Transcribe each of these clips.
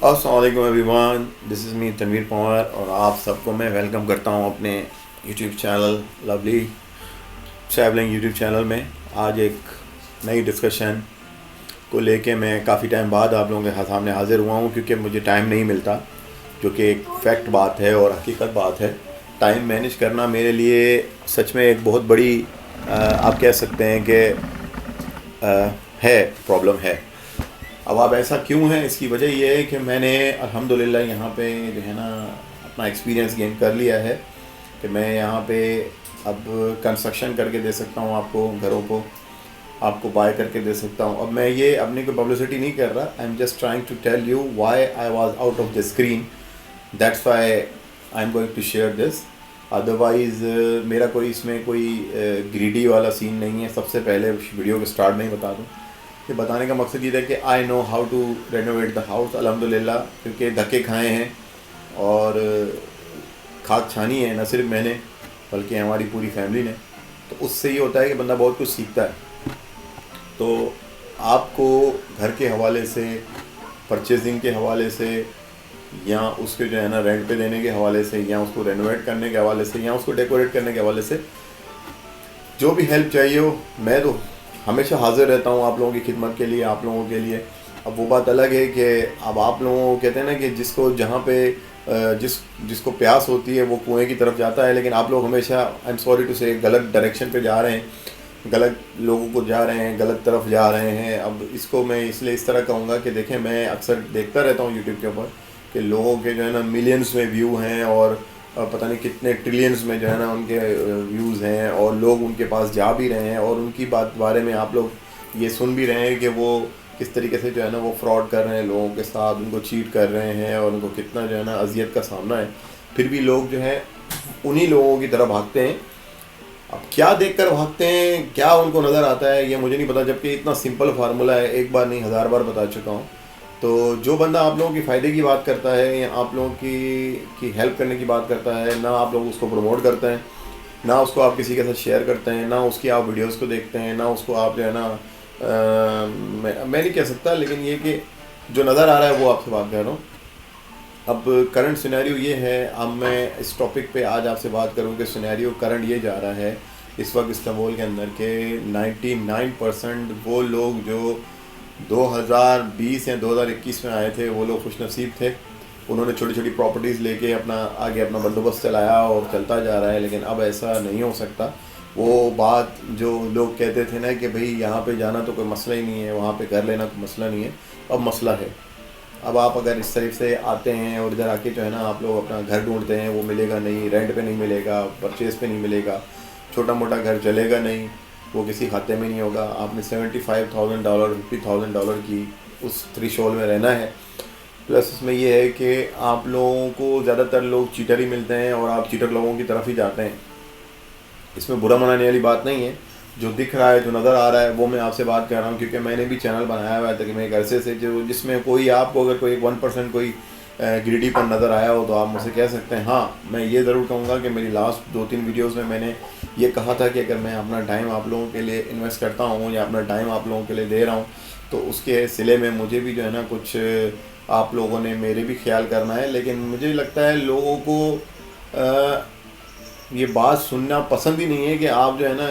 अस्सलाम वालेकुम everyone, this is me Tanveer Panwar और आप सबको मैं वेलकम करता हूँ अपने YouTube channel lovely travelling YouTube channel में। आज एक नई डिस्कशन को लेके मैं काफ़ी टाइम बाद आप लोगों के सामने हाज़िर हुआ हूँ, क्योंकि मुझे टाइम नहीं मिलता, जो कि एक फैक्ट बात है और हकीकत बात है। टाइम मैनेज करना मेरे लिए सच में एक बहुत बड़ी आप कह सकते हैं कि है प्रॉब्लम है। अब आप ऐसा क्यों है, इसकी वजह यह है कि मैंने अल्हम्दुलिल्लाह यहाँ पे जो है ना अपना एक्सपीरियंस गेन कर लिया है कि मैं यहाँ पे अब कंस्ट्रक्शन करके दे सकता हूँ आपको, घरों को आपको बाय करके दे सकता हूँ। अब मैं ये अपनी कोई पब्लिसिटी नहीं कर रहा, I am just trying to tell you why I was out of the screen, that's why I am going to share this. Otherwise मेरा कोई इसमें कोई ग्रीडी वाला सीन नहीं है। सबसे पहले वीडियो के स्टार्ट में ही बता दूँ, ये बताने का मकसद ये था कि I know how to renovate the house अल्हम्दुलिल्लाह, क्योंकि धक्के खाए हैं और खाक छानी है, न सिर्फ मैंने बल्कि हमारी पूरी फैमिली ने। तो उससे ये होता है कि बंदा बहुत कुछ सीखता है। तो आपको घर के हवाले से, परचेजिंग के हवाले से, या उसके जो है ना रेंट पे देने के हवाले से, या उसको रेनोवेट करने के हवाले से, या उसको डेकोरेट करने के हवाले से जो भी हेल्प चाहिए हो, मैं तो हमेशा हाज़िर रहता हूँ आप लोगों की खिदमत के लिए, आप लोगों के लिए। अब वो बात अलग है कि अब आप लोगों को कहते हैं ना कि जिसको जहाँ पे जिसको प्यास होती है वो कुएं की तरफ जाता है, लेकिन आप लोग हमेशा, आई एम सॉरी टू से, गलत डायरेक्शन पे जा रहे हैं, गलत लोगों को जा रहे हैं, गलत तरफ जा रहे हैं। अब इसको मैं इसलिए इस तरह कहूँगा कि देखें, मैं अक्सर देखता रहता हूँ यूट्यूब के ऊपर कि लोगों के जो है ना मिलियंस में व्यू हैं और पता नहीं कितने ट्रिलियंस में जो है ना उनके व्यूज़ हैं, और लोग उनके पास जा भी रहे हैं और उनकी बारे में आप लोग ये सुन भी रहे हैं कि वो किस तरीके से जो है ना वो फ्रॉड कर रहे हैं लोगों के साथ, उनको चीट कर रहे हैं और उनको कितना जो है ना अजियत का सामना है। फिर भी लोग जो है उन्हीं लोगों की तरफ भागते हैं। अब क्या देखकर भागते हैं, क्या उनको नज़र आता है, ये मुझे नहीं पता, जबकि इतना सिंपल फार्मूला है, एक बार नहीं 1000 बार बता चुका हूँ। तो जो बंदा आप लोगों की फ़ायदे की बात करता है या आप लोगों की हेल्प करने की बात करता है, ना आप लोग उसको प्रमोट करते हैं, ना उसको आप किसी के साथ शेयर करते हैं, ना उसकी आप वीडियोस को देखते हैं, ना उसको आप जो है ना मैं नहीं कह सकता, लेकिन ये कि जो नज़र आ रहा है वो आपसे बात कर रहा हूँ। अब करंट सिनेरियो ये है, अब मैं इस टॉपिक पे आज आपसे बात करूँ कि सिनेरियो करंट ये जा रहा है इस वक्त इस्तांबुल के अंदर के 99% वो लोग जो 2020 या 2021 में आए थे, वो लोग खुशनसीब थे। उन्होंने छोटी छोटी प्रॉपर्टीज़ लेके अपना बंदोबस्त चलाया और चलता जा रहा है। लेकिन अब ऐसा नहीं हो सकता। वो बात जो लोग कहते थे ना कि भाई यहाँ पे जाना तो कोई मसला ही नहीं है, वहाँ पे घर लेना कोई मसला नहीं है, अब मसला है। अब आप अगर इस तरफ से आते हैं और इधर आके जो है ना आप लोग अपना घर ढूंढते हैं, वो मिलेगा नहीं, रेंट पे नहीं मिलेगा, परचेज़ पे नहीं मिलेगा, छोटा मोटा घर चलेगा नहीं, वो किसी खाते में नहीं होगा। आपने $75,000 $50,000 की उस थ्रेशोल्ड में रहना है। प्लस उसमें ये है कि आप लोगों को ज़्यादातर लोग चीटर ही मिलते हैं और आप चीटर लोगों की तरफ ही जाते हैं। इसमें बुरा मनाने वाली बात नहीं है, जो दिख रहा है, जो नज़र आ रहा है, वो मैं आपसे बात कर रहा हूँ, क्योंकि मैंने भी चैनल बनाया हुआ है ताकि मैं एक अरसे से जो जिसमें कोई आपको अगर कोई 1% कोई ग्रीडी पर नज़र आया हो तो आप मुझसे कह सकते हैं। हाँ, मैं ये ज़रूर कहूँगा कि मेरी लास्ट 2-3 वीडियोज़ में मैंने ये कहा था कि अगर मैं अपना टाइम आप लोगों के लिए इन्वेस्ट करता हूँ या अपना टाइम आप लोगों के लिए दे रहा हूँ, तो उसके सिले में मुझे भी जो है ना कुछ आप लोगों ने मेरे भी ख्याल करना है। लेकिन मुझे लगता है लोगों को ये बात सुनना पसंद ही नहीं है कि आप जो है ना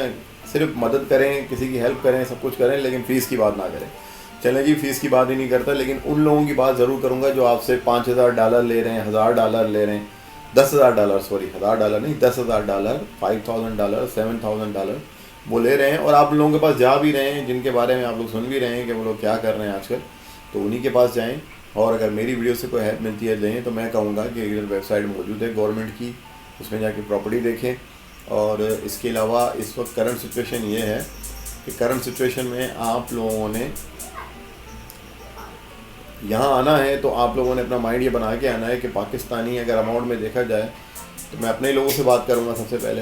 सिर्फ मदद करें, किसी की हेल्प करें, सब कुछ करें, लेकिन फ़ीस की बात ना करें। चलें जी, फ़ीस की बात ही नहीं करता, लेकिन उन लोगों की बात ज़रूर करूँगा जो आपसे $5,000 ले रहे हैं, $1,000 ले रहे हैं, $10,000, सॉरी $1,000 नहीं, $10,000, $5,000, $7,000 वो ले रहे हैं और आप लोगों के पास जा भी रहे हैं, जिनके बारे में आप लोग सुन भी रहे हैं कि वो लोग क्या कर रहे हैं आजकल। तो उन्हीं के पास जाएँ, और अगर मेरी वीडियो से कोई हेल्प मिलती है दें, तो मैं कहूँगा कि इधर वेबसाइट मौजूद है गवर्नमेंट की, उसमें जाके प्रॉपर्टी देखें। और इसके अलावा इस वक्त करंट सिचुएशन ये है कि करंट सिचुएशन में आप लोगों ने यहाँ आना है तो आप लोगों ने अपना माइंड ये बना के आना है कि पाकिस्तानी अगर अमाउंट में देखा जाए तो मैं अपने लोगों से बात करूँगा सबसे पहले,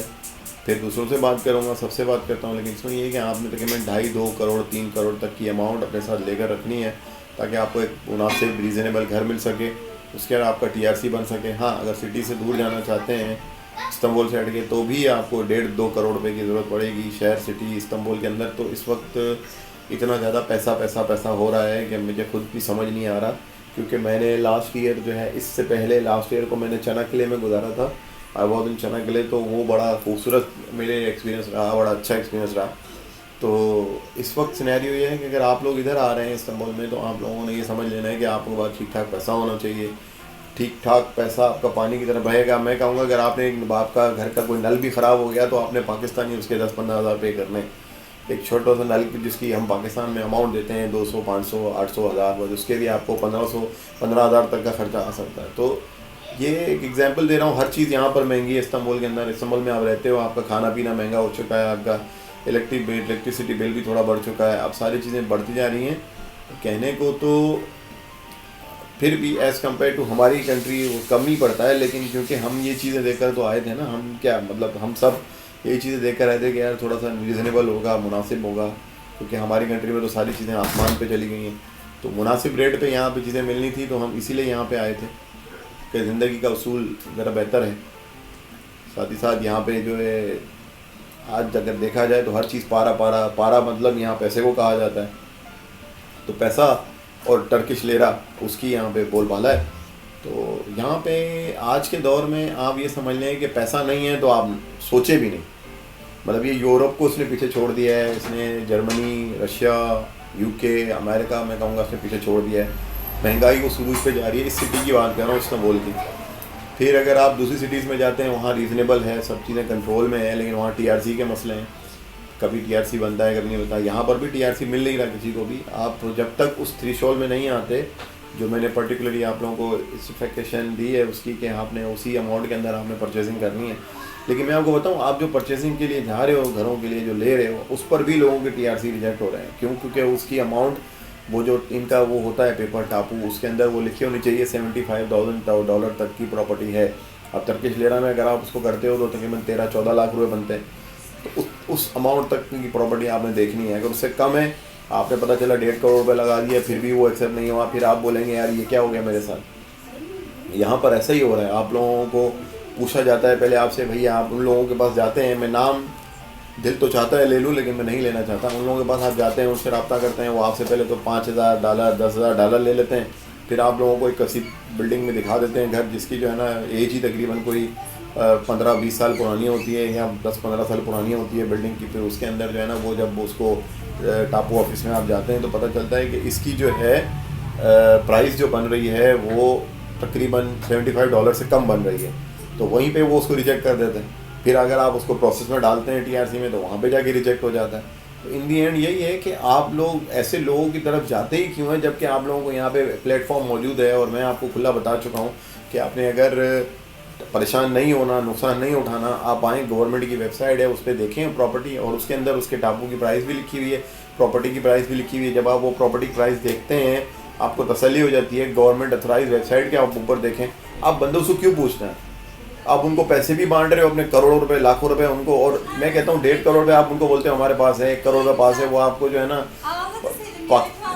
फिर दूसरों से बात करूँगा, सबसे बात करता हूँ। लेकिन इसमें ये है कि आपने तकरीबन 2.5-2 करोड़ 3 करोड़ तक की अमाउंट अपने साथ लेकर रखनी है, ताकि आपको एक मुनासिब रीज़नेबल घर मिल सके, उसके बाद आपका TRC बन सके। हाँ, अगर सिटी से दूर जाना चाहते हैं इस्तांबुल से हट के, तो भी आपको 1.5-2 करोड़ रुपए की ज़रूरत पड़ेगी शहर सिटी इस्तांबुल के अंदर। तो इस वक्त इतना ज़्यादा पैसा हो रहा है कि मुझे खुद भी समझ नहीं आ रहा क्योंकि मैंने लास्ट ईयर जो है, इससे पहले लास्ट ईयर को मैंने चना किले में गुजारा था। आई वॉज इन चना किले, तो वो बड़ा खूबसूरत मेरे एक्सपीरियंस रहा, बड़ा अच्छा एक्सपीरियंस रहा। तो इस वक्त सिनेरियो ये है कि अगर आप लोग इधर आ रहे हैं इस्तांबुल में, तो आप लोगों ने ये समझ लेना है कि आपके पास ठीक ठाक पैसा होना चाहिए। ठीक ठाक पैसा आपका पानी की तरह बहेगा। मैं कहूँगा अगर आपने आपका घर का कोई नल भी ख़राब हो गया तो आपने पाकिस्तानी उसके 10-15 हज़ार पे करने। एक छोटा सा नल जिसकी हम पाकिस्तान में अमाउंट देते हैं 200, 500, 800 हज़ार, बस उसके भी आपको 15 हज़ार तक का खर्चा आ सकता है। तो ये एक एग्जांपल दे रहा हूँ। हर चीज़ यहाँ पर महंगी है इस्तांबुल के अंदर। इस्तांबुल में आप रहते हो, आपका खाना पीना महंगा हो चुका है, आपका इलेक्ट्रिसिटी बिल भी थोड़ा बढ़ चुका है, अब सारी चीज़ें बढ़ती जा रही हैं। कहने को तो फिर भी एज़ कम्पेयर टू हमारी कंट्री वो कम ही पड़ता है, लेकिन क्योंकि हम ये चीज़ें देखकर तो आए थे ना, हम क्या मतलब हम सब ये चीज़ें देख कर आए थे कि यार थोड़ा सा रीज़नेबल होगा, मुनासिब होगा, क्योंकि हमारी कंट्री में तो सारी चीज़ें आसमान पे चली गई हैं। तो मुनासिब रेट पे यहाँ पे चीज़ें मिलनी थी, तो हम इसीलिए यहाँ पे आए थे कि ज़िंदगी का उसूल ज़रा बेहतर है। साथ ही साथ यहाँ पे जो है आज अगर देखा जाए तो हर चीज़ पारा मतलब यहाँ पैसे को कहा जाता है। तो पैसा और टर्किश लेरा उसकी यहाँ पे बोलबाला है। तो यहाँ पे आज के दौर में आप ये समझ लें कि पैसा नहीं है तो आप सोचे भी नहीं। मतलब ये यूरोप को उसने पीछे छोड़ दिया है, इसने जर्मनी, रशिया, यूके, अमेरिका मैं कहूँगा उसने पीछे छोड़ दिया है। महंगाई को सुरूज पे जा रही है। इस सिटी की बात कर रहा हूँ, इस्तांबुल की। फिर अगर आप दूसरी सिटीज़ में जाते हैं, वहाँ रीज़नेबल है, सब चीज़ें कंट्रोल में है, लेकिन वहाँ टीआरसी के मसले हैं। कभी टीआरसी बनता है, कभी नहीं बनता। यहाँ पर भी टीआरसी मिल नहीं रहा किसी को भी। आप जब तक उस थ्रेशोल्ड में नहीं आते, जो मैंने पर्टिकुलरली आप लोगों को स्पेसिफिकेशन दी है उसकी, कि आपने उसी अमाउंट के अंदर आपने परचेजिंग करनी है। लेकिन मैं आपको बताऊँ, आप जो परचेजिंग के लिए जा रहे हो, घरों के लिए जो ले रहे हो, उस पर भी लोगों के टीआरसी रिजेक्ट हो रहे हैं। क्यों? क्योंकि उसकी अमाउंट, वो जो इनका वो होता है पेपर टापू, उसके अंदर वो लिखी होनी चाहिए $75,000 तक की प्रॉपर्टी है। अब टर्किश लेरा में अगर आप उसको करते हो तो तकरीबन 13-14 लाख रुपए बनते हैं। तो उस अमाउंट तक की प्रॉपर्टी आपने देखनी है। अगर उससे कम है, आपने पता चला 1.5 करोड़ रुपए लगा दिया, फिर भी वो एक्सेप्ट नहीं हुआ, फिर आप बोलेंगे यार ये क्या हो गया मेरे साथ। यहाँ पर ऐसा ही हो रहा है। आप लोगों को पूछा जाता है पहले आपसे, भैया आप उन लोगों के पास जाते हैं, मैं नाम दिल तो चाहता है ले लूँ, लेकिन मैं नहीं लेना चाहता। उन लोगों के पास आप जाते हैं, उनसे रब्ता करते हैं, वो आपसे पहले तो $5,000, $10,000 ले लेते हैं। फिर आप लोगों को एक कसी बिल्डिंग में दिखा देते हैं घर, जिसकी जो है ना एज ही तकरीबन कोई 15-20 साल पुरानी होती है, या 10-15 साल पुरानी होती है बिल्डिंग की। फिर उसके अंदर जो है ना, वो जब उसको टापू ऑफिस में आप जाते हैं तो पता चलता है कि इसकी जो है प्राइस जो बन रही है वो तकरीबन $75 से कम बन रही है। तो वहीं पे वो उसको रिजेक्ट कर देते हैं। फिर अगर आप उसको प्रोसेस में डालते हैं टीआरसी में, तो वहाँ पे जाके रिजेक्ट हो जाता है। तो इन दी एंड यही है कि आप लोग ऐसे लोगों की तरफ जाते ही क्यों हैं, जबकि आप लोगों को यहाँ पे प्लेटफॉर्म मौजूद है। और मैं आपको खुला बता चुका हूँ कि आपने अगर परेशान नहीं होना, नुकसान नहीं उठाना, आप आएँ, गवर्नमेंट की वेबसाइट है, उस पर देखें प्रॉपर्टी, और उसके अंदर उसके टापू की प्राइस भी लिखी हुई है, प्रॉपर्टी की प्राइस भी लिखी हुई है। जब आप वो प्रॉपर्टी की प्राइस देखते हैं, आपको तसल्ली हो जाती है। गवर्नमेंट अथोराइज वेबसाइट के आप ऊपर देखें। आप बंदों से क्यों पूछते हैं? आप उनको पैसे भी बांट रहे हो, अपने करोड़ों रुपए, लाखों रुपए उनको, और मैं कहता हूँ 1.5 करोड़ रुपए आप उनको बोलते हो हमारे पास है, 1 करोड़ रुपये पास है, वो आपको जो है ना,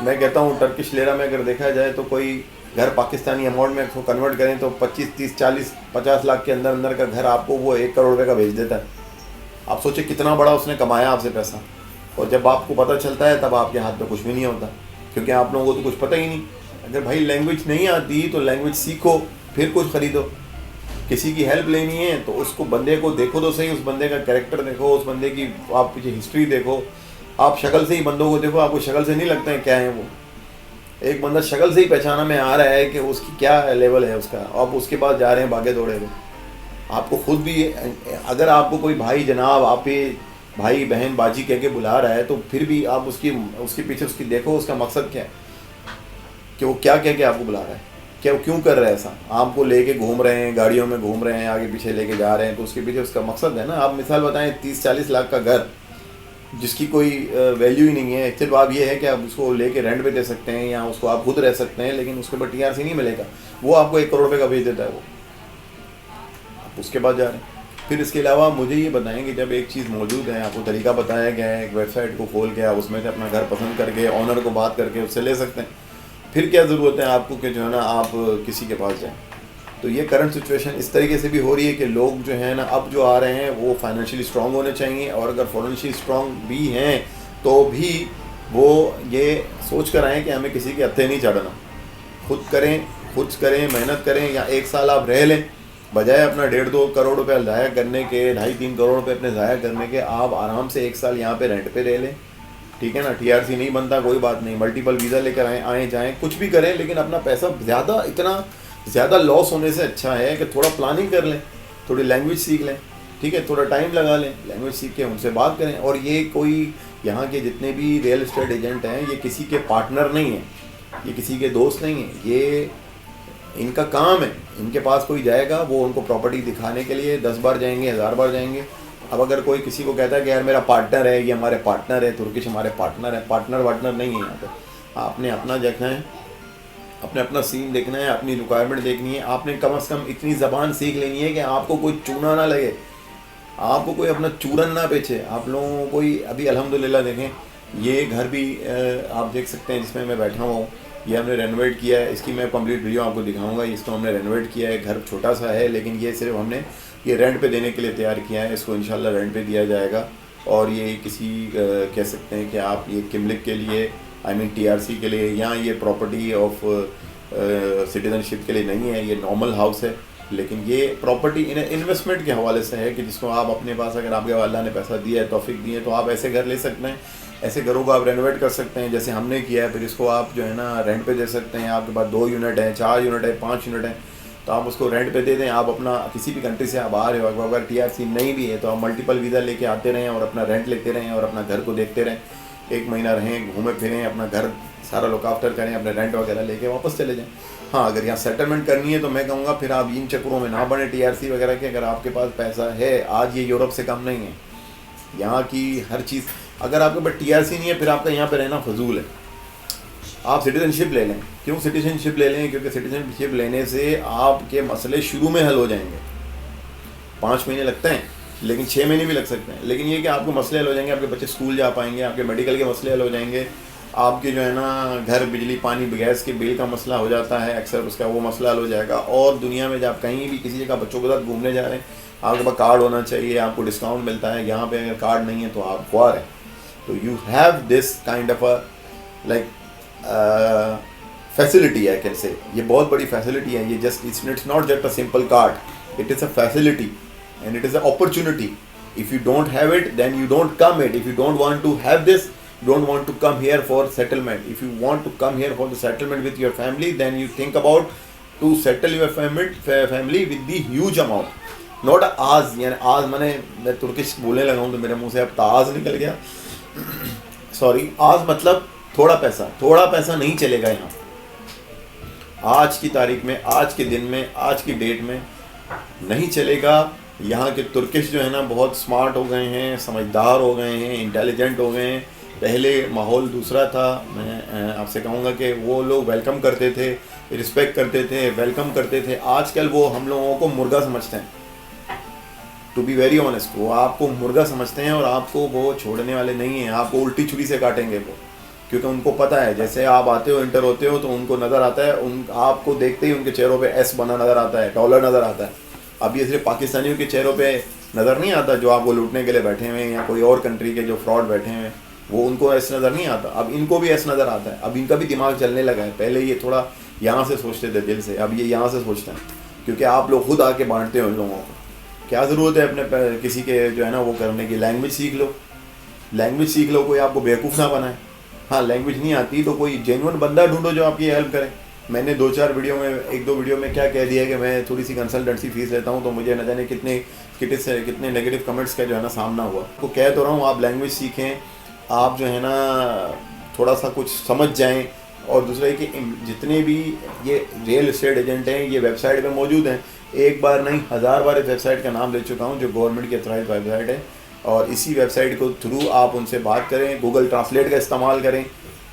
मैं कहता हूँ टर्किश लेरा में अगर देखा जाए तो कोई घर पाकिस्तानी अमाउंट में उसको कन्वर्ट करें तो 25, 30, 40, 50 लाख के अंदर अंदर का घर आपको वो 1 करोड़ रुपये का भेज देता है। आप सोचिए कितना बड़ा उसने कमाया आपसे पैसा। और जब आपको पता चलता है तब आपके हाथ में कुछ भी नहीं होता, क्योंकि आप लोगों को तो कुछ पता ही नहीं। अगर भाई लैंग्वेज नहीं आती तो लैंग्वेज सीखो, फिर कुछ ख़रीदो। किसी की हेल्प लेनी है तो उसको बंदे को देखो तो सही, उस बंदे का कैरेक्टर देखो, उस बंदे की आप पीछे हिस्ट्री देखो। आप शक्ल से ही बंदों को देखो, आपको शक्ल से नहीं लगता है क्या है वो। एक बंदा शक्ल से ही पहचाना में आ रहा है कि उसकी क्या लेवल है उसका, आप उसके पास जा रहे हैं भागे दौड़े हुए। आपको खुद भी, अगर आपको कोई भाई जनाब, आप ही भाई बहन बाजी कह के बुला रहा है, तो फिर भी आप उसके पीछे उसकी देखो, उसका मकसद क्या है, कि वो क्या कह के आपको बुला रहा है, क्या क्यों कर रहा है ऐसा। आपको लेके घूम रहे हैं, गाड़ियों में घूम रहे हैं, आगे पीछे लेके जा रहे हैं, तो उसके पीछे उसका मकसद है ना। आप मिसाल बताएं 30-40 लाख का घर जिसकी कोई वैल्यू ही नहीं है, सिर्फ आप ये है कि आप उसको लेके रेंट पे दे सकते हैं, या उसको आप खुद रह सकते हैं, लेकिन उसके ऊपर टीआरसी नहीं मिलेगा। वो आपको 1 करोड़ रुपये का भेज देता है, वो आप उसके बाद जा रहे हैं। फिर इसके अलावा मुझे ये बताएं कि जब एक चीज़ मौजूद है, आपको तरीका बताया गया है, एक वेबसाइट को खोल के आप उसमें से अपना घर पसंद करके ऑनर को बात करके उससे ले सकते हैं, फिर क्या ज़रूरत है आपको कि जो है ना आप किसी के पास जाएं। तो ये करंट सिचुएशन इस तरीके से भी हो रही है कि लोग जो है ना अब जो आ रहे हैं वो फाइनेंशियली स्ट्रांग होने चाहिए, और अगर फाइनेंशियली स्ट्रांग भी हैं तो भी वो ये सोच कर आएँ कि हमें किसी के हत्थे नहीं चढ़ना। खुद करें, मेहनत करें, या 1 साल आप रह लें, बजाय अपना 1.5-2 करोड़ रुपया ज़ाया करने के, 2.5-3 करोड़ रुपये अपने ज़ाया करने के, आप आराम से 1 साल यहाँ पे रेंट पे रह लें, ठीक है ना। TRC नहीं बनता कोई बात नहीं, मल्टीपल वीज़ा लेकर आए जाएँ, कुछ भी करें, लेकिन अपना पैसा इतना ज़्यादा लॉस होने से अच्छा है कि थोड़ा प्लानिंग कर लें, थोड़ी लैंग्वेज सीख लें, ठीक है, थोड़ा टाइम लगा लें, लैंग्वेज सीख के उनसे बात करें। और ये कोई यहाँ के जितने भी रियल एस्टेट एजेंट हैं, ये किसी के पार्टनर नहीं हैं, ये किसी के दोस्त नहीं हैं, ये इनका काम है। इनके पास कोई जाएगा, वो उनको प्रॉपर्टी दिखाने के लिए 10 बार जाएंगे, 1000 बार जाएंगे। अब अगर कोई किसी को कहता है कि यार मेरा पार्टनर है, ये हमारे पार्टनर है, तुर्किश हमारे पार्टनर है, पार्टनर नहीं है यहाँ पे। आपने अपना देखना है, अपने अपना सीन देखना है, अपनी रिक्वायरमेंट देखनी है। आपने कम से कम इतनी ज़बान सीख लेनी है कि आपको कोई चूना ना लगे, आपको कोई अपना चूरन ना बेचे। आप लोगों को कोई अभी अल्हम्दुलिल्लाह देखें, ये घर भी आप देख सकते हैं जिसमें मैं बैठा हुआ हूँ, ये हमने रेनोवेट किया है। इसकी मैं कंप्लीट वीडियो आपको दिखाऊंगा। इसको हमने रेनोवेट किया है, घर छोटा सा है, लेकिन ये सिर्फ हमने ये रेंट पे देने के लिए तैयार किया है। इसको इंशाल्लाह रेंट पे दिया जाएगा। और ये किसी कह सकते हैं कि आप ये किमलिक के लिए, आई मीन TRC के लिए, या ये प्रॉपर्टी ऑफ सिटीजनशिप के लिए नहीं है, ये नॉर्मल हाउस है। लेकिन ये प्रॉपर्टी इन्वेस्टमेंट के हवाले से है कि जिसको आप अपने पास, अगर आपके अल्लाह ने पैसा दिया है, तौफीक दी है, तो आप ऐसे घर ले सकते हैं, ऐसे घरों को आप रेनोवेट कर सकते हैं जैसे हमने किया है। फिर इसको आप जो है ना रेंट पे दे सकते हैं। आपके पास 2 यूनिट हैं, 4 यूनिट है, 5 यूनिट हैं, तो आप उसको रेंट पे दे दें। आप अपना किसी भी कंट्री से आप आ रहे हो, अगर TRC नहीं भी है तो आप मल्टीपल वीज़ा लेके आते रहें और अपना रेंट लेते रहें और अपना घर को देखते रहें। 1 महीना रहें, घूमें फिरें, अपना घर सारा लुक आफ्टर करें, अपने रेंट वगैरह लेके वापस चले जाएं। हाँ, अगर यहाँ सेटलमेंट करनी है तो मैं कहूँगा फिर आप इन चक्करों में ना बने TRC वगैरह के। अगर आपके पास पैसा है, आज ये यूरोप से कम नहीं है, यहाँ की हर चीज़। अगर आपके पास TRC नहीं है, फिर आपका यहाँ पे रहना फजूल है। आप सिटीजनशिप ले लें। क्यों सिटीजनशिप ले लें? क्योंकि सिटीजनशिप लेने से आपके मसले शुरू में हल हो जाएंगे। 5 महीने लगते हैं, लेकिन 6 महीने भी लग सकते हैं। लेकिन ये कि आपके मसले हल हो जाएंगे, आपके बच्चे स्कूल जा पाएंगे, आपके मेडिकल के मसले हल हो जाएंगे, आपके जो है ना घर, बिजली, पानी, गैस के बिल का मसला हो जाता है अक्सर, उसका वो मसला हल हो जाएगा। और दुनिया में जब आप कहीं भी किसी जगह बच्चों के साथ घूमने जा रहे हैं, आपके पास कार्ड होना चाहिए, आपको डिस्काउंट मिलता है। यहाँ पे अगर कार्ड नहीं है तो आप ख्वार हैं। तो you have this kind of a like facility, I can say. ये बहुत बड़ी फैसिलिटी है। ये just it's not just a simple card, it is a facility and it is a opportunity. If you don't have it, then you don't come it. If you don't want to have this, don't want to come here for settlement. If you want to come here for the settlement with your family, then you think about to settle your family with the huge amount. Not आज, यानी आज मैं Turkish बोलने लगा हूँ तो मेरे मुंह से अब ताज निकल गया. सॉरी, आज मतलब थोड़ा पैसा नहीं चलेगा यहाँ. आज की तारीख में, आज के दिन में, आज की डेट में नहीं चलेगा. यहाँ के तुर्किश जो है ना बहुत स्मार्ट हो गए हैं, समझदार हो गए हैं, इंटेलिजेंट हो गए हैं. पहले माहौल दूसरा था. मैं आपसे कहूँगा कि वो लोग वेलकम करते थे, रिस्पेक्ट करते थे, वेलकम करते थे. आजकल वो हम लोगों को मुर्गा समझते हैं. टू बी वेरी ऑनेस्ट, वो आपको मुर्गा समझते हैं और आपको वो छोड़ने वाले नहीं हैं. आपको उल्टी छुरी से काटेंगे वो, क्योंकि उनको पता है जैसे आप आते हो, इंटर होते हो, तो उनको नज़र आता है, आपको देखते ही उनके चेहरों पे एस बना नज़र आता है, डॉलर नज़र आता है. अब ये सिर्फ पाकिस्तानियों के चेहरों पे नज़र नहीं आता जो आपको लूटने के लिए बैठे हुए हैं, या कोई और कंट्री के जो फ्रॉड बैठे हुए हैं, वो उनको ऐसा नज़र नहीं आता. अब इनको भी ऐसा नज़र आता है. अब इनका भी दिमाग चलने लगा है. पहले ये थोड़ा यहाँ से सोचते थे दिल से, अब ये यहाँ से सोचते हैं, क्योंकि आप लोग खुद आके बांटते हो उन लोगों को. क्या ज़रूरत है अपने किसी के जो है ना वो करने की. लैंग्वेज सीख लो, कोई आपको बेवकूफ़ ना बनाए. हाँ, लैंग्वेज नहीं आती तो कोई जेन्युइन बंदा ढूंढो जो आपकी हेल्प करे. मैंने 2-4 वीडियो में, 1-2 वीडियो में क्या कह दिया है कि मैं थोड़ी सी कंसल्टेंसी फीस लेता हूँ, तो मुझे न जाने कितने नेगेटिव कमेंट्स का जो है ना सामना हुआ. तो कह तो रहा हूँ, आप लैंग्वेज सीखें, आप जो है ना थोड़ा सा कुछ समझ जाएं. और दूसरा है कि जितने भी ये रियल एस्टेट एजेंट हैं, ये वेबसाइट पे मौजूद हैं. एक बार नहीं, 1000 बार इस वेबसाइट का नाम ले चुका हूँ, जो गवर्नमेंट की अथॉराइज्ड वेबसाइट है. और इसी वेबसाइट को थ्रू आप उनसे बात करें. गूगल ट्रांसलेट का इस्तेमाल करें.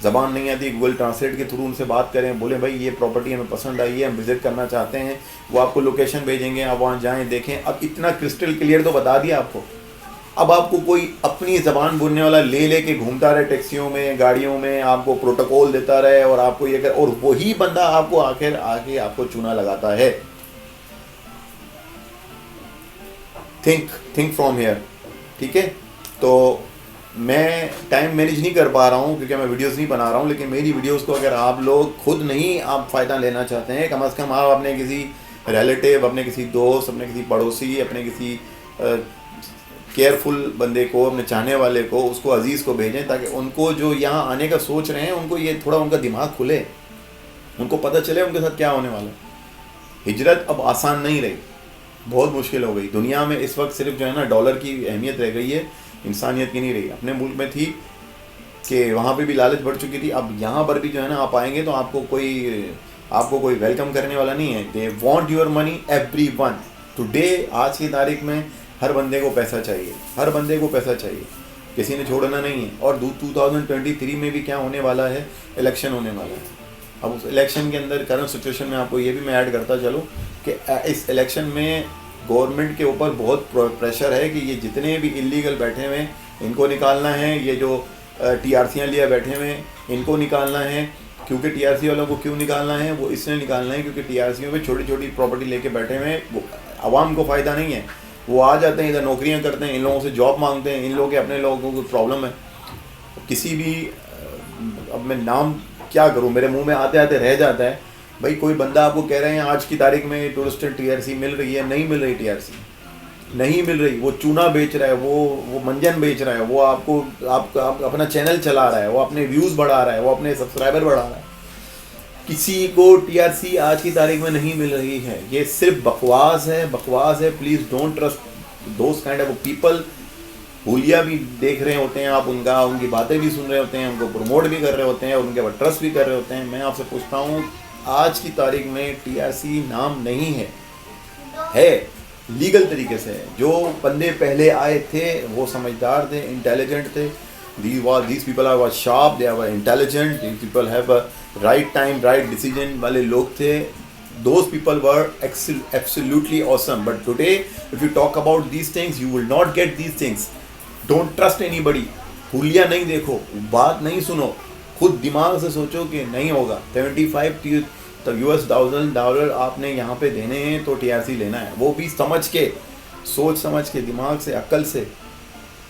ज़बान नहीं आती, गूगल ट्रांसलेट के थ्रू उनसे बात करें. बोले भाई ये प्रॉपर्टी हमें पसंद आई है, हम विज़िट करना चाहते हैं. वो आपको लोकेशन भेजेंगे, आप वहाँ जाएं, देखें. अब इतना क्रिस्टल क्लियर तो बता दिया आपको. अब आपको कोई अपनी ज़बान बोलने वाला ले के घूमता रहे टैक्सियों में, गाड़ियों में, आपको प्रोटोकॉल देता रहे, और आपको ये कर, और वही बंदा आपको आखिर आके आपको चूना लगाता है. Think from here. ठीक है, तो मैं टाइम मैनेज नहीं कर पा रहा हूँ क्योंकि मैं वीडियोस नहीं बना रहा हूँ, लेकिन मेरी वीडियोस को अगर आप लोग खुद नहीं आप फ़ायदा लेना चाहते हैं, कम से कम आप अपने किसी रिलेटिव, अपने किसी दोस्त, अपने किसी पड़ोसी, अपने किसी केयरफुल बंदे को, अपने चाहने वाले को, उसको अजीज़ को भेजें, ताकि उनको जो यहाँ आने का सोच रहे हैं उनको ये थोड़ा उनका दिमाग खुले, उनको पता चले उनके साथ क्या होने वाला है। हिजरत अब आसान नहीं रही, बहुत मुश्किल हो गई। दुनिया में इस वक्त सिर्फ जो है ना डॉलर की अहमियत रह गई है, इंसानियत की नहीं रही। अपने मुल्क में थी कि वहाँ पे भी लालच बढ़ चुकी थी, अब यहाँ पर भी जो है ना आप आएंगे तो आपको कोई वेलकम करने वाला नहीं है। They want your money everyone. Today, आज की तारीख में हर बंदे को पैसा चाहिए, हर बंदे को पैसा चाहिए, किसी ने छोड़ना नहीं है। और 2023 में भी क्या होने वाला है, इलेक्शन होने वाला है। अब उस इलेक्शन के अंदर करंट सिचुएशन में आपको ये भी मैं ऐड करता चलूँ कि इस इलेक्शन में गवर्नमेंट के ऊपर बहुत प्रेशर है कि ये जितने भी इलीगल बैठे हुए हैं इनको निकालना है, ये जो TRCयाँ लिए बैठे हुए हैं इनको निकालना है। क्योंकि TRC वालों को क्यों निकालना है, वो इसलिए निकालना है क्योंकि TRCयों में छोटी छोटी प्रॉपर्टी लेके बैठे हुए हैं, वो आवाम को फ़ायदा नहीं है। वो आ जाते हैं इधर, नौकरियां करते हैं, इन लोगों से जॉब मांगते हैं, इन लोगों के अपने लोगों को प्रॉब्लम है। किसी भी, अब मैं नाम क्या करूं, मेरे मुंह में आते आते रह जाता है। भाई कोई बंदा आपको कह रहे हैं आज की तारीख में टूरिस्ट TRC मिल रही है, नहीं मिल रही TRC, नहीं मिल रही। वो चूना बेच रहा है, वो मंजन बेच रहा है, वो आप अपना चैनल चला रहा है, वो अपने व्यूज़ बढ़ा रहा है, वो अपने सब्सक्राइबर बढ़ा रहा है। किसी को TRC आज की तारीख में नहीं मिल रही है, ये सिर्फ बकवास है, बकवास है। Please don't trust those kind of people. हुलिया भी देख रहे होते हैं आप, उनकी बातें भी सुन रहे होते हैं, उनको प्रमोट भी कर रहे होते हैं और उनके ऊपर ट्रस्ट भी कर रहे होते हैं। मैं आपसे पूछता हूँ, आज की तारीख में TRC नाम नहीं है लीगल तरीके से। जो बंदे पहले आए थे वो समझदार थे, इंटेलिजेंट थे। These people are sharp, they are intelligent, these people have a right time, right decision वाले लोग थे। Those people were absolutely awesome. But today, if you talk about these things, you will not get these things. Don't trust anybody. हुलिया नहीं देखो, बात नहीं सुनो, खुद दिमाग से सोचो कि नहीं होगा। 75 $US आपने यहाँ पे देने हैं तो TRC लेना है, वो भी समझ के, सोच समझ के, दिमाग से, अक्ल से।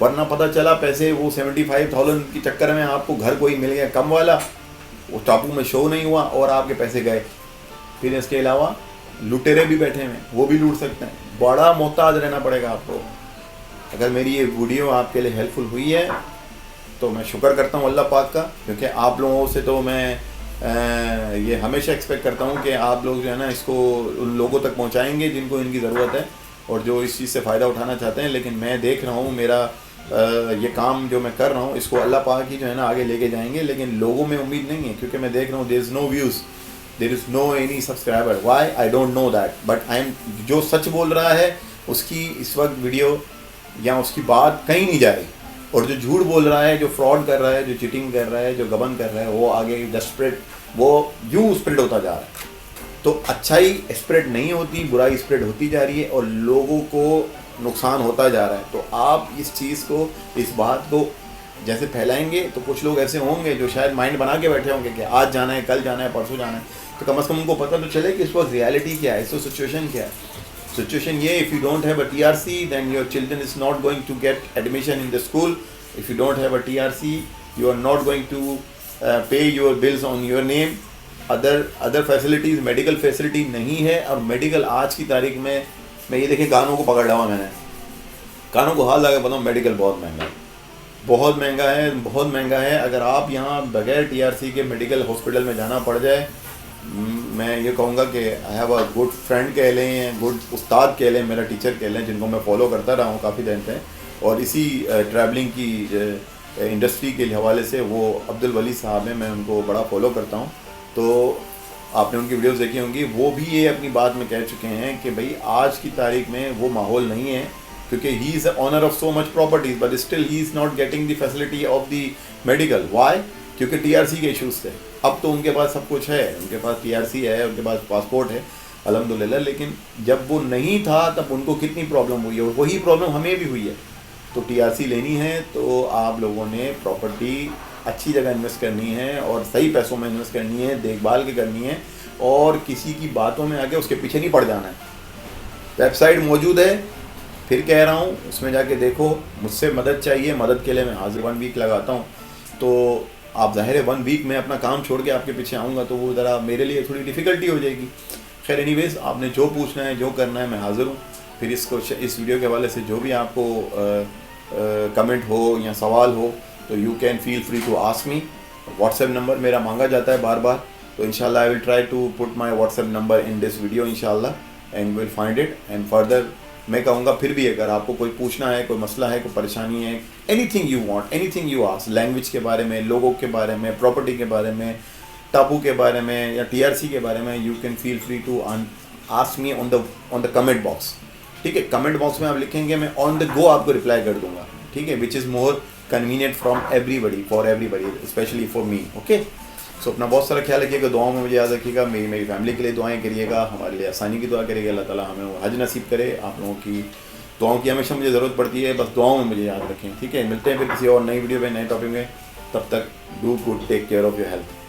वरना पता चला पैसे वो 75,000 के चक्कर में आपको घर कोई मिल गया कम वाला, वो टापू में शो नहीं हुआ और आपके पैसे गए। फिर इसके अलावा लुटेरे भी बैठे हैं, वो भी लूट सकते हैं। बड़ा मोहताज रहना पड़ेगा आपको। अगर मेरी ये वीडियो आपके लिए हेल्पफुल हुई है तो मैं शुक्र करता हूँ अल्लाह पाक का, क्योंकि आप लोगों से तो मैं ये हमेशा एक्सपेक्ट करता हूँ कि आप लोग जो है ना इसको उन लोगों तक पहुँचाएंगे जिनको इनकी ज़रूरत है और जो इस चीज़ से फ़ायदा उठाना चाहते हैं। लेकिन मैं देख रहा हूँ मेरा ये काम जो मैं कर रहा हूँ इसको अल्लाह पाक ही जो है ना आगे लेके जाएंगे, लेकिन लोगों में उम्मीद नहीं है, क्योंकि मैं देख रहा हूँ there is no views, there is no any subscriber. Why I don't know that, but I am, जो सच बोल रहा है उसकी इस वक्त वीडियो या उसकी बात कहीं नहीं जा रही, और जो झूठ बोल रहा है, जो फ्रॉड कर रहा है, जो चीटिंग कर रहा है, जो गबन कर रहा है, वो आगे स्प्रेड, वो यूँ स्प्रेड होता जा रहा है। तो अच्छाई स्प्रेड नहीं होती, बुराई स्प्रेड होती जा रही है और लोगों को नुकसान होता जा रहा है। तो आप इस चीज़ को, इस बात को जैसे फैलाएंगे तो कुछ लोग ऐसे होंगे जो शायद माइंड बना के बैठे होंगे कि आज जाना है, कल जाना है, परसों जाना है, तो कम से कम उनको पता तो चले कि इस वक्त रियलिटी क्या है, इस वक्त सिचुएशन क्या है। सिचुएशन ये, if you don't have a TRC then your children is not going to get admission in the school. If you don't have a TRC you are not going to pay your bills on your name. Other facilities, medical facility नहीं है। और medical आज की तारीख में, मैं ये देखिए कानों को पकड़ लिया मैंने, कानों को हाथ लगा बताऊँ, मेडिकल बहुत महंगा है, बहुत महंगा है, बहुत महंगा है। अगर आप यहाँ बगैर TRC के मेडिकल हॉस्पिटल में जाना पड़ जाए, मैं ये कहूँगा कि I have a good friend कह लें, गुड उस्ताद कह लें, मेरा टीचर कह लें, जिनको मैं फॉलो करता रहा हूँ काफ़ी दिन से, और इसी ट्रैवलिंग की इंडस्ट्री के हवाले से वो अब्दुल वली साहब हैं, मैं उनको बड़ा फॉलो करता हूँ। तो आपने उनकी वीडियोस देखी होंगी, वो भी ये अपनी बात में कह चुके हैं कि भाई आज की तारीख में वो माहौल नहीं है, क्योंकि he is owner of so much properties but still he is not getting the facility of the medical. Why? क्योंकि TRC के इशूज़ थे। अब तो उनके पास सब कुछ है, उनके पास TRC है, उनके पास पासपोर्ट है अल्हम्दुलिल्लाह, लेकिन जब वो नहीं था तब उनको कितनी प्रॉब्लम हुई है, और वही प्रॉब्लम हमें भी हुई है। तो TRC लेनी है तो आप लोगों ने प्रॉपर्टी अच्छी जगह इन्वेस्ट करनी है और सही पैसों में इन्वेस्ट करनी है, देखभाल की करनी है, और किसी की बातों में आके उसके पीछे नहीं पड़ जाना है। वेबसाइट मौजूद है, फिर कह रहा हूँ, उसमें जाके देखो, मुझसे मदद चाहिए, मदद के लिए मैं हाजिर। 1 वीक लगाता हूँ, तो आप ज़ाहिर है 1 वीक में अपना काम छोड़ के आपके पीछे आऊँगा तो वो ज़रा मेरे लिए थोड़ी डिफ़िकल्टी हो जाएगी। खैर एनीवेज़, आपने जो पूछना है, जो करना है, मैं हाज़िर हूँ। फिर इस वीडियो के हवाले से जो भी आपको कमेंट हो या सवाल हो तो you can feel free to ask me. WhatsApp number मेरा मांगा जाता है बार बार, तो इंशाल्लाह I will try to put my WhatsApp number in this video इंशाल्लाह and will find it. And further मैं कहूँगा फिर भी अगर आपको कोई पूछना है, कोई मसला है, कोई परेशानी है, anything you want, anything you ask, language के बारे में, लोगों के बारे में, प्रॉपर्टी के बारे में, टापू के बारे में या टीआरसी के बारे में, you can feel free to ask me on the comment box. ठीक है, कमेंट बॉक्स में आप लिखेंगे, मैं ऑन द गो आपको रिप्लाई कर दूंगा। ठीक है, which is more convenient from everybody, for everybody, especially for me. Okay, so अपना बहुत सारा ख्याल रखिएगा, दुआओं में मुझे याद रखिएगा, मेरी फैमिली के लिए दुआएं करिएगा, हमारे लिए आसानी की दुआ करिएगा, अल्लाह ताला हमें वो हज नसीब करे। आप लोगों की दुआओं की हमेशा मुझे ज़रूरत पड़ती है, बस दुआओं में मुझे याद रखें। ठीक है, मिलते हैं फिर किसी और नई वीडियो में, नए टॉपिक में। तब तक do good, take care of your health.